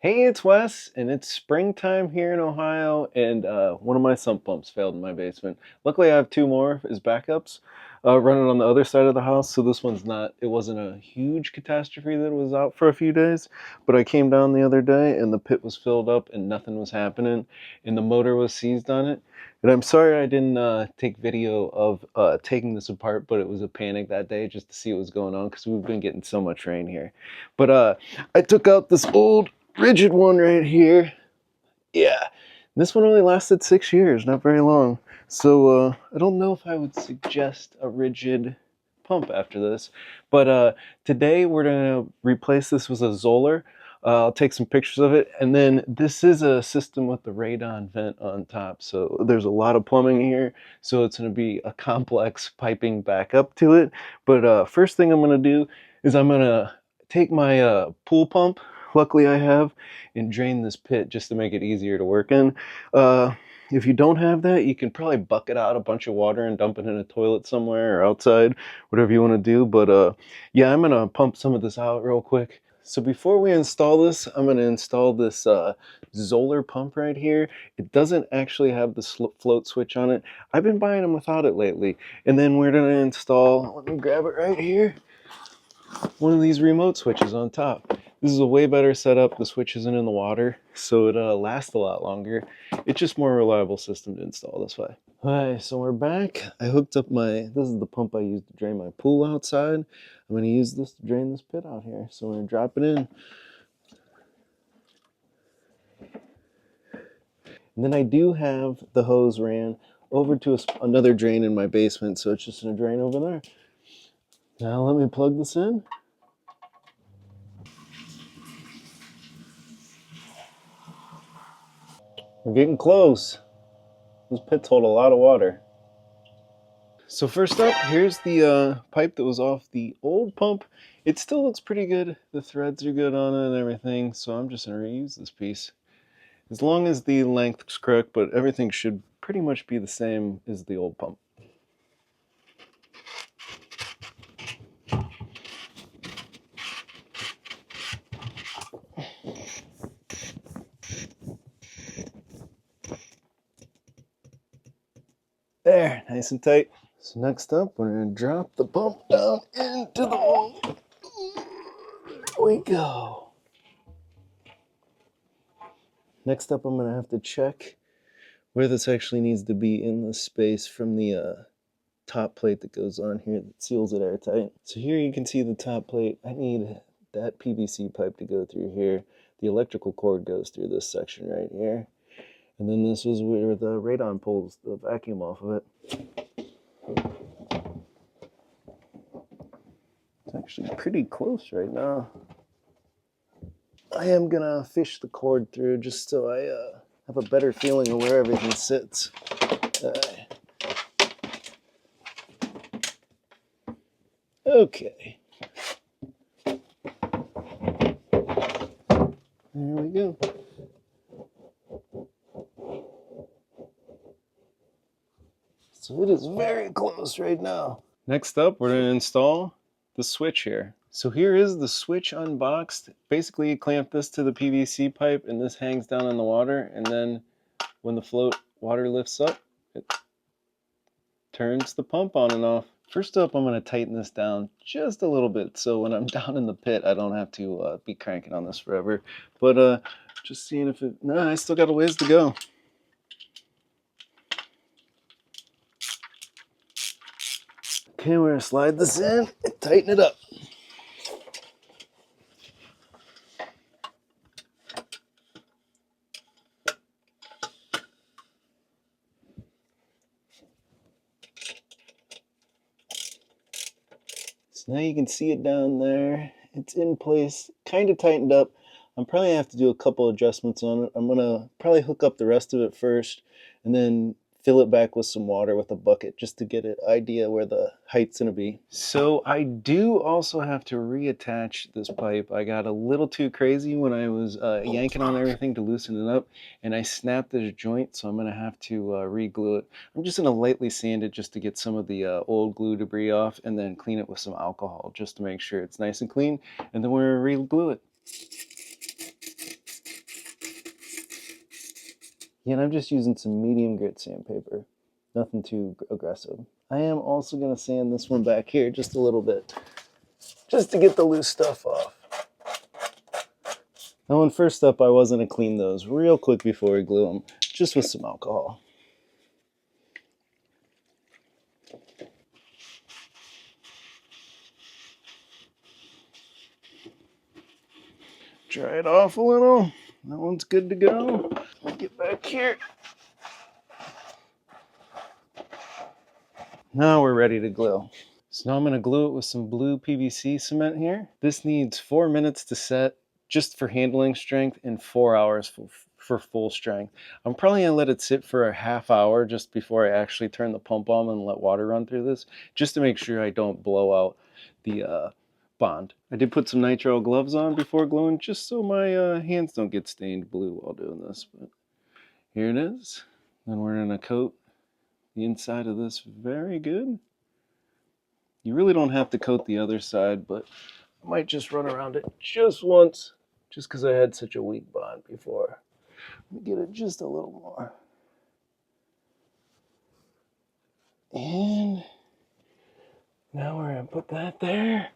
Hey, it's Wes, and it's springtime here in Ohio, and one of my sump pumps failed in my basement. Luckily, I have two more as backups running on the other side of the house, so this one's not, it wasn't a huge catastrophe that was out for a few days, but I came down the other day, and the pit was filled up, and nothing was happening, and the motor was seized on it. And I'm sorry I didn't take video of taking this apart, but it was a panic that day just to see what was going on, because we've been getting so much rain here. But I took out this old rigid one right here. Yeah, this one only lasted 6 years, not very long. So I don't know if I would suggest a rigid pump after this. But today we're gonna replace this with a Zoller. I'll take some pictures of it, and then this is a system with the radon vent on top. So there's a lot of plumbing here, so it's gonna be a complex piping back up to it. But first thing I'm gonna do is I'm gonna take my pool pump. Luckily I have, and drain this pit just to make it easier to work in. If you don't have that, you can probably bucket out a bunch of water and dump it in a toilet somewhere or outside, whatever you want to do. But yeah, I'm gonna pump some of this out real quick. So before we install this, I'm gonna install this Zoller pump right here. It doesn't actually have the float switch on it. I've been buying them without it lately. And then we're gonna install, let me grab it right here, one of these remote switches on top. This is a way better setup. The switch isn't in the water, so it lasts a lot longer. It's just more reliable system to install this way. Alright, so we're back. I hooked up this is the pump I used to drain my pool outside. I'm going to use this to drain this pit out here. So I'm going to drop it in. And then I do have the hose ran over to another drain in my basement, so it's just going to drain over there. Now let me plug this in. We're getting close. Those pits hold a lot of water. So first up, here's the pipe that was off the old pump. It still looks pretty good. The threads are good on it and everything, so I'm just going to reuse this piece. As long as the length's correct, but everything should pretty much be the same as the old pump. There, nice and tight. So next up, we're going to drop the pump down into the hole. There we go. Next up, I'm going to have to check where this actually needs to be in the space from the top plate that goes on here that seals it airtight. So here you can see the top plate. I need that PVC pipe to go through here. The electrical cord goes through this section right here. And then this is where the radon pulls the vacuum off of it. It's actually pretty close right now. I am gonna fish the cord through just so I have a better feeling of where everything sits. Okay. There we go. So it is very close right now. Next up, we're going to install the switch here. So here is the switch unboxed. Basically, you clamp this to the PVC pipe and this hangs down in the water. And then when the float water lifts up, it turns the pump on and off. First up, I'm going to tighten this down just a little bit. So when I'm down in the pit, I don't have to be cranking on this forever. But just seeing if it, no, I still got a ways to go. Okay, we're gonna slide this in and tighten it up. So now you can see it down there. It's in place, kind of tightened up. I'm probably gonna have to do a couple adjustments on it. I'm gonna probably hook up the rest of it first and then fill it back with some water with a bucket just to get an idea where the height's gonna be. So I do also have to reattach this pipe. I got a little too crazy when I was yanking on everything to loosen it up, and I snapped this joint, so I'm gonna have to re-glue it. I'm just gonna lightly sand it just to get some of the old glue debris off, and then clean it with some alcohol just to make sure it's nice and clean, and then we're gonna re-glue it. Yeah, and I'm just using some medium grit sandpaper. Nothing too aggressive. I am also going to sand this one back here just a little bit, just to get the loose stuff off. Now, when first up, I was going to clean those real quick before we glue them, just with some alcohol. Dry it off a little. That one's good to go. Get back here. Now we're ready to glue. So now I'm going to glue it with some blue PVC cement here. This needs 4 minutes to set just for handling strength and 4 hours for full strength. I'm probably going to let it sit for a half hour just before I actually turn the pump on and let water run through this, just to make sure I don't blow out the bond. I did put some nitrile gloves on before gluing just so my hands don't get stained blue while doing this. But here it is. Then we're going to coat the inside of this very good. You really don't have to coat the other side, but I might just run around it just once, just because I had such a weak bond before. Let me get it just a little more. And now we're going to put that there.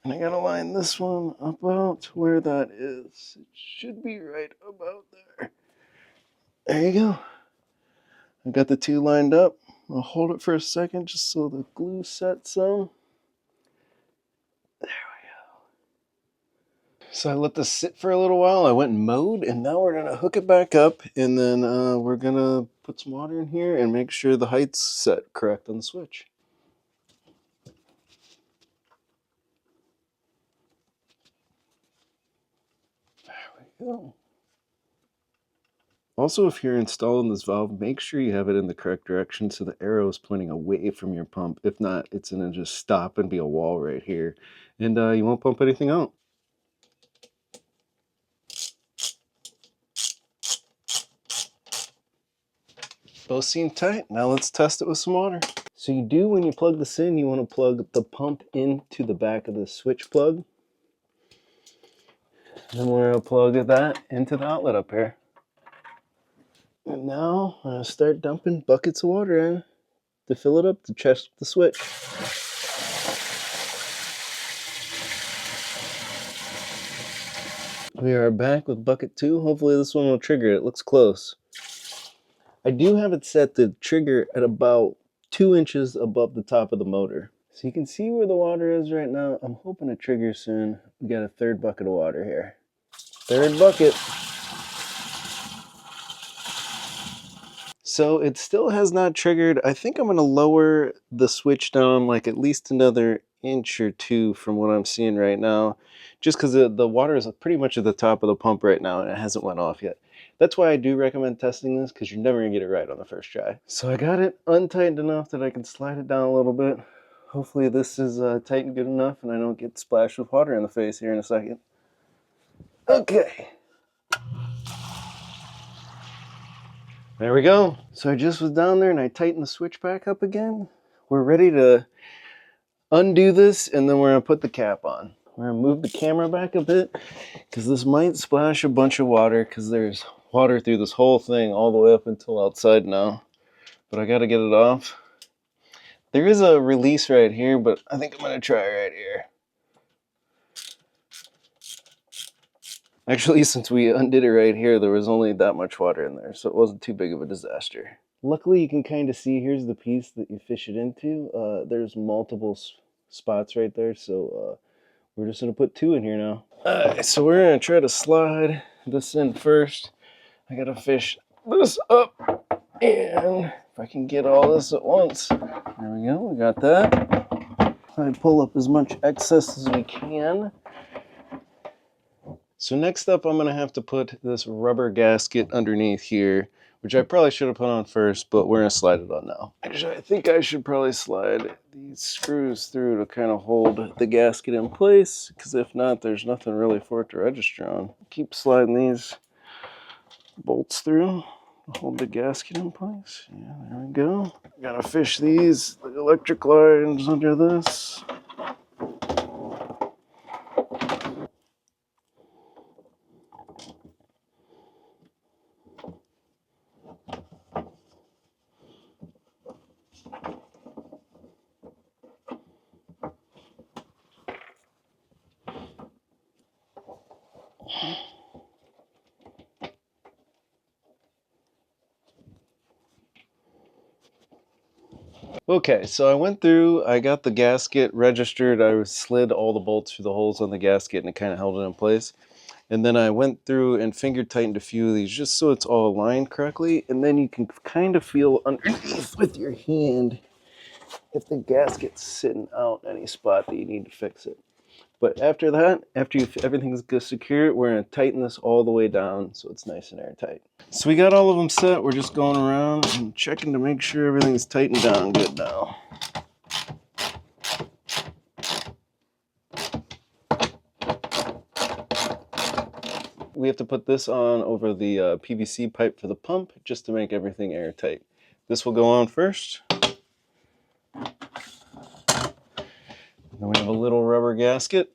And I got to line this one about where that is. It should be right about there. There you go. I've got the two lined up. I'll hold it for a second just so the glue sets some. There we go. So I let this sit for a little while. I went and mowed, and now we're gonna hook it back up, and then we're gonna put some water in here and make sure the height's set correct on the switch. There we go. Also, if you're installing this valve, make sure you have it in the correct direction so the arrow is pointing away from your pump. If not, it's gonna just stop and be a wall right here, and you won't pump anything out. Both seem tight. Now let's test it with some water. So you do, when you plug this in, you want to plug the pump into the back of the switch plug. And then we're going to plug that into the outlet up here. And now I'm going to start dumping buckets of water in to fill it up to test the switch. We are back with bucket 2. Hopefully this one will trigger. It looks close. I do have it set to trigger at about 2 inches above the top of the motor. So you can see where the water is right now. I'm hoping it triggers soon. We got a third bucket of water here. Third bucket. So it still has not triggered. I think I'm going to lower the switch down like at least another inch or two from what I'm seeing right now, just because the water is pretty much at the top of the pump right now and it hasn't went off yet. That's why I do recommend testing this, because you're never going to get it right on the first try. So I got it untightened enough that I can slide it down a little bit. Hopefully this is tightened good enough and I don't get splashed with water in the face here in a second. Okay. There we go. So I just was down there and I tightened the switch back up again. We're ready to undo this, and then we're going to put the cap on. We're going to move the camera back a bit because this might splash a bunch of water, because there's water through this whole thing all the way up until outside now. But I got to get it off. There is a release right here, but I think I'm going to try right here. Actually, since we undid it right here, there was only that much water in there, so it wasn't too big of a disaster. Luckily, you can kind of see, here's the piece that you fish it into. There's multiple spots right there, so we're just going to put 2 in here now. Alright, so we're going to try to slide this in first. I got to fish this up, and if I can get all this at once. There we go, we got that. I pull up as much excess as we can. So next up, I'm going to have to put this rubber gasket underneath here, which I probably should have put on first, but we're going to slide it on now. Actually, I think I should probably slide these screws through to kind of hold the gasket in place, because if not, there's nothing really for it to register on. Keep sliding these bolts through to hold the gasket in place. Yeah, there we go. Gotta fish these, the electric lines under this. Okay, so I went through, I got the gasket registered, I slid all the bolts through the holes on the gasket and it kind of held it in place. And then I went through and finger tightened a few of these just so it's all aligned correctly. And then you can kind of feel underneath with your hand if the gasket's sitting out any spot that you need to fix it. But after that, after everything's secure, we're going to tighten this all the way down so it's nice and airtight. So we got all of them set. We're just going around and checking to make sure everything's tightened down good now. We have to put this on over the PVC pipe for the pump just to make everything airtight. This will go on first. Then we have a little rubber gasket.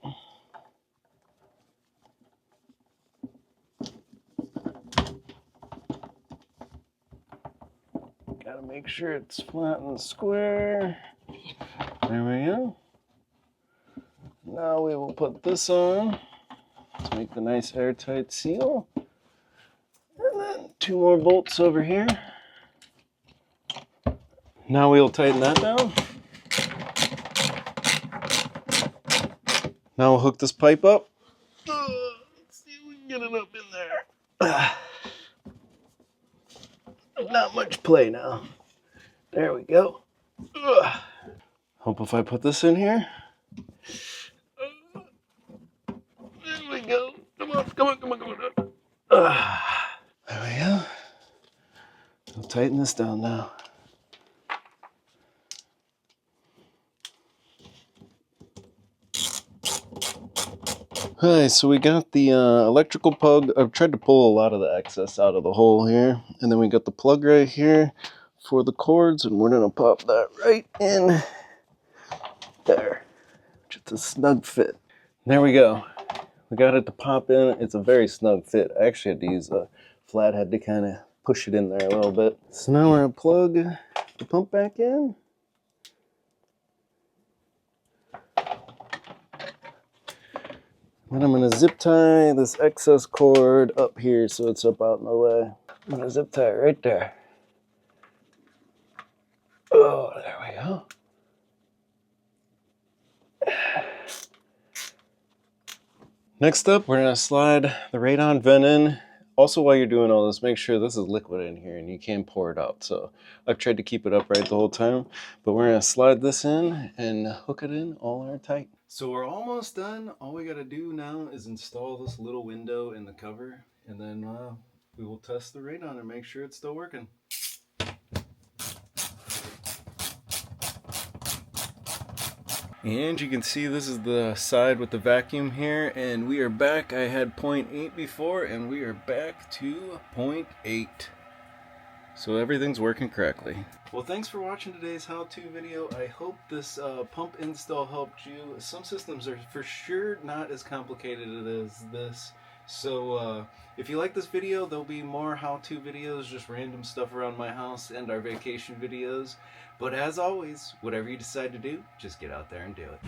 Gotta make sure it's flat and square. There we go. Now we will put this on to make the nice airtight seal. And then 2 more bolts over here. Now we'll tighten that down. Now we'll hook this pipe up. Let's see if we can get it up in there. Not much play now. There we go. Hope if I put this in here. There we go. Come on, come on, come on, come on. There we go. We'll tighten this down now. Alright, so we got the electrical plug. I've tried to pull a lot of the excess out of the hole here. And then we got the plug right here for the cords, and we're going to pop that right in there. Just a snug fit. There we go. We got it to pop in. It's a very snug fit. I actually had to use a flathead to kind of push it in there a little bit. So now we're going to plug the pump back in. Then I'm going to zip tie this excess cord up here so it's up out in the way. I'm going to zip tie it right there. Oh, there we go. Next up, we're going to slide the Raydon vent in. Also, while you're doing all this, make sure this is liquid in here and you can't pour it out. So I've tried to keep it upright the whole time, but we're going to slide this in and hook it in all airtight. So we're almost done. All we got to do now is install this little window in the cover, and then we will test the Raydon and make sure it's still working. And you can see this is the side with the vacuum here, and we are back. I had 0.8 before, and we are back to 0.8. So everything's working correctly. Well, thanks for watching today's how-to video. I hope this pump install helped you. Some systems are for sure not as complicated as this. So if you like this video, there'll be more how-to videos, just random stuff around my house, and our vacation videos. But as always, whatever you decide to do, just get out there and do it.